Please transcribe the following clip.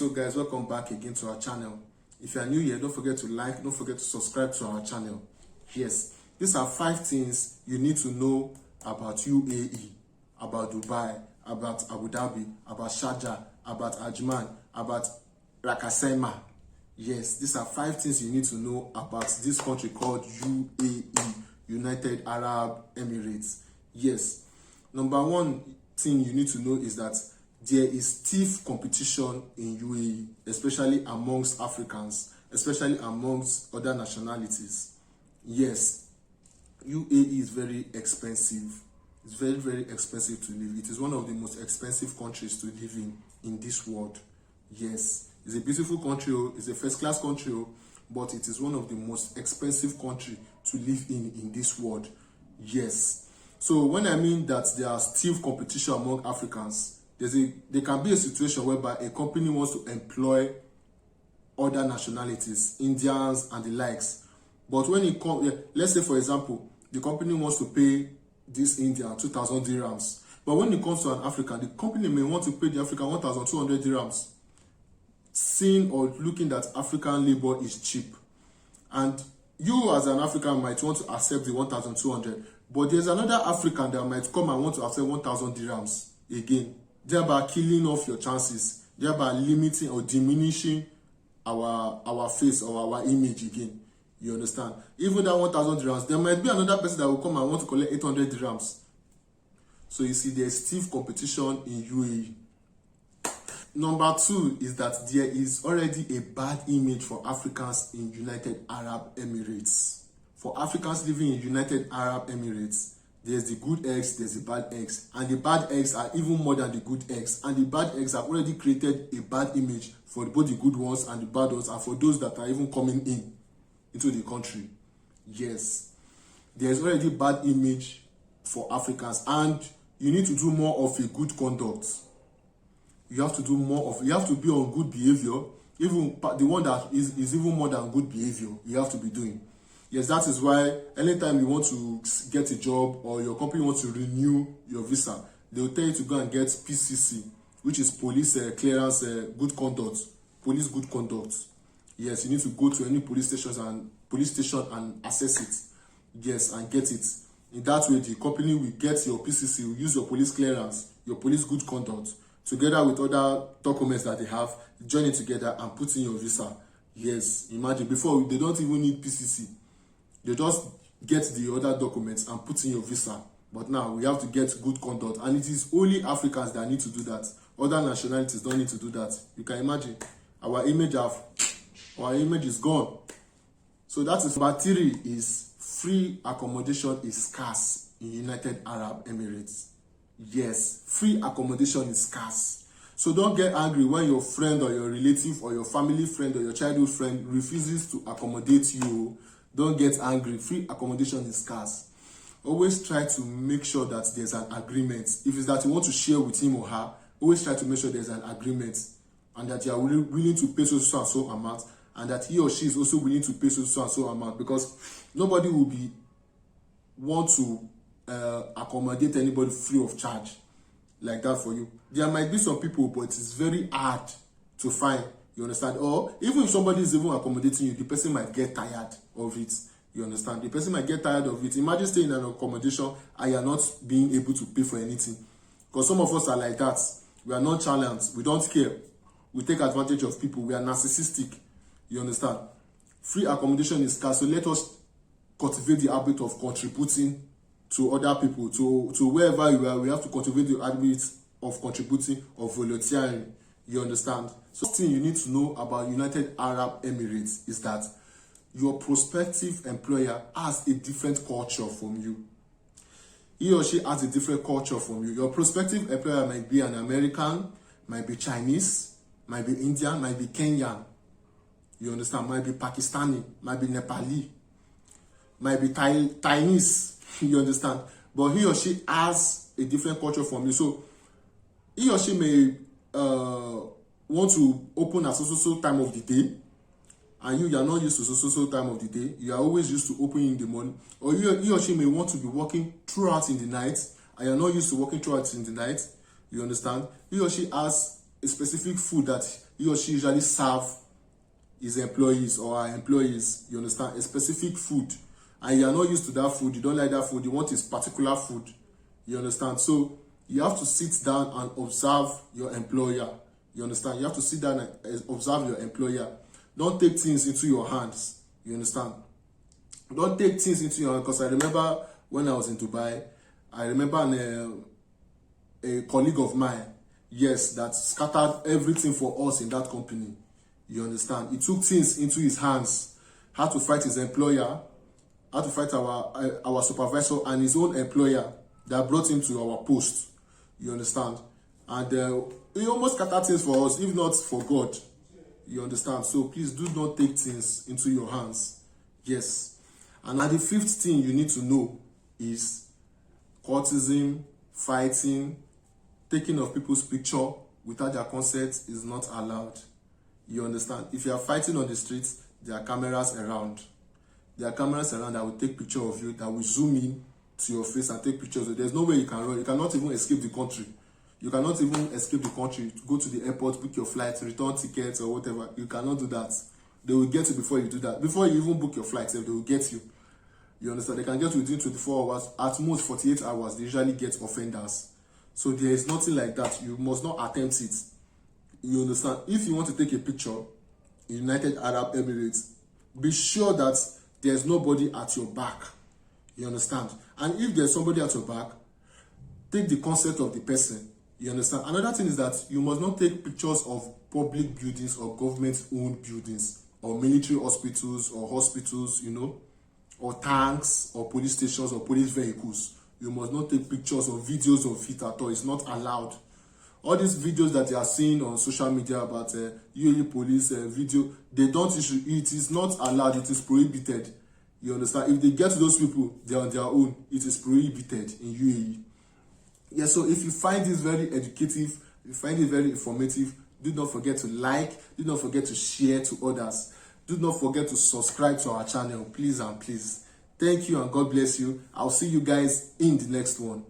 So guys, welcome back again to our channel. If you are new here, don't forget to like, don't forget to subscribe to our channel. Yes, these are 5 things you need to know about UAE, about Dubai, about Abu Dhabi, about Sharjah, about Ajman, about Rakasema. Yes, these are 5 things you need to know about this country called UAE, United Arab Emirates. Yes, number 1 thing you need to know is that there is stiff competition in UAE, especially amongst Africans, especially amongst other nationalities. Yes, UAE is very expensive. It's very, very expensive to live. It is one of the most expensive countries to live in this world. Yes, it's a beautiful country, it's a first-class country, but it is one of the most expensive country to live in this world. Yes. So when I mean that there are stiff competition among Africans, there can be a situation whereby a company wants to employ other nationalities, Indians and the likes. But when it comes, let's say for example, the company wants to pay this Indian 2,000 dirhams. But when it comes to an African, the company may want to pay the African 1,200 dirhams, seeing or looking that African labor is cheap. And you as an African might want to accept the 1,200, but there's another African that might come and want to accept 1,000 dirhams again, thereby killing off your chances, thereby limiting or diminishing our face or our image again. You understand? Even that 1,000 dirhams, there might be another person that will come and want to collect 800 dirhams. So you see, there's stiff competition in UAE. Number 2 is that there is already a bad image for Africans in United Arab Emirates. For Africans living in United Arab Emirates, there's the good eggs, there's the bad eggs. And the bad eggs are even more than the good eggs. And the bad eggs have already created a bad image for both the good ones and the bad ones, and for those that are even coming into the country. Yes, there's already bad image for Africans, and you need to do more of a good conduct. You have to do more of, you have to be on good behavior. Even the one that is even more than good behavior, you have to be doing. Yes, that is why anytime you want to get a job or your company wants to renew your visa, they will tell you to go and get PCC, which is police clearance good conduct, police good conduct. Yes, you need to go to any police station and access it. Yes, and get it. In that way, the company will get your PCC, will use your police clearance, your police good conduct, together with other documents that they have, join it together and put in your visa. Yes, imagine, before they don't even need PCC. They just get the other documents and put in your visa. But now we have to get good conduct. And it is only Africans that need to do that. Other nationalities don't need to do that. You can imagine. Our image is gone. So that is number 3 is free accommodation is scarce in United Arab Emirates. Yes, free accommodation is scarce. So don't get angry when your friend or your relative or your family friend or your childhood friend refuses to accommodate you. Don't get angry. Free accommodation is scarce. Always try to make sure that there's an agreement. If it's that you want to share with him or her, always try to make sure there's an agreement and that you are willing to pay so and so amount, and that he or she is also willing to pay so and so amount, because nobody will want to accommodate anybody free of charge like that for you. There might be some people, but it's very hard to find. You understand? Or even if somebody is even accommodating you, the person might get tired of it. You understand? The person might get tired of it. Imagine staying in an accommodation and you're not being able to pay for anything. Because some of us are like that. We are nonchalant. We don't care. We take advantage of people. We are narcissistic. You understand? Free accommodation is scarce. So let us cultivate the habit of contributing to other people. To wherever you are, we have to cultivate the habit of contributing, of volunteering. You understand? So thing you need to know about United Arab Emirates is that your prospective employer has a different culture from you. He or she has a different culture from you. Your prospective employer might be an American, might be Chinese, might be Indian, might be Kenyan. You understand? Might be Pakistani, might be Nepali, might be Chinese. You understand? But he or she has a different culture from you. So he or she may want to open at so time of the day, and you are not used to so time of the day. You are always used to opening in the morning. Or he or she may want to be working throughout in the night, and you're not used to working throughout in the night. You understand? He or she has a specific food that he or she usually serve his employees or our employees, you understand, a specific food, and you are not used to that food, you don't like that food, you want his particular food, you understand. So you have to sit down and observe your employer, you understand. You have to sit down and observe your employer. Don't take things into your hands, you understand. Don't take things into your hands, because I remember when I was in Dubai, I remember a colleague of mine, yes, that scattered everything for us in that company. You understand? He took things into his hands, had to fight his employer, had to fight our supervisor and his own employer that brought him to our post. You understand? And he almost scattered things for us, if not for God. You understand? So please do not take things into your hands. Yes. And the fifth thing you need to know is courtesan, fighting, taking of people's picture without their consent is not allowed. You understand? If you are fighting on the streets, there are cameras around. There are cameras around that will take picture of you, that will zoom in to your face and take pictures. There's no way you can run. You cannot even escape the country. You cannot even escape the country. Go to the airport, book your flight, return tickets or whatever. You cannot do that. They will get you before you do that. Before you even book your flight, they will get you. You understand? They can get you within 24 hours, at most 48 hours. They usually get offenders. So there is nothing like that. You must not attempt it. You understand? If you want to take a picture in United Arab Emirates, be sure that there's nobody at your back. You understand? And if there's somebody at your back, take the consent of the person. You understand? Another thing is that you must not take pictures of public buildings or government-owned buildings or military hospitals or hospitals, you know, or tanks or police stations or police vehicles. You must not take pictures or videos of it at all. It's not allowed. All these videos that you are seeing on social media about UAE police video, they don't issue. It is not allowed. It is prohibited. You understand? If they get to those people, they are on their own. It is prohibited in UAE. Yeah, so if you find this very educative, if you find it very informative, do not forget to like, do not forget to share to others. Do not forget to subscribe to our channel, please and please. Thank you and God bless you. I'll see you guys in the next one.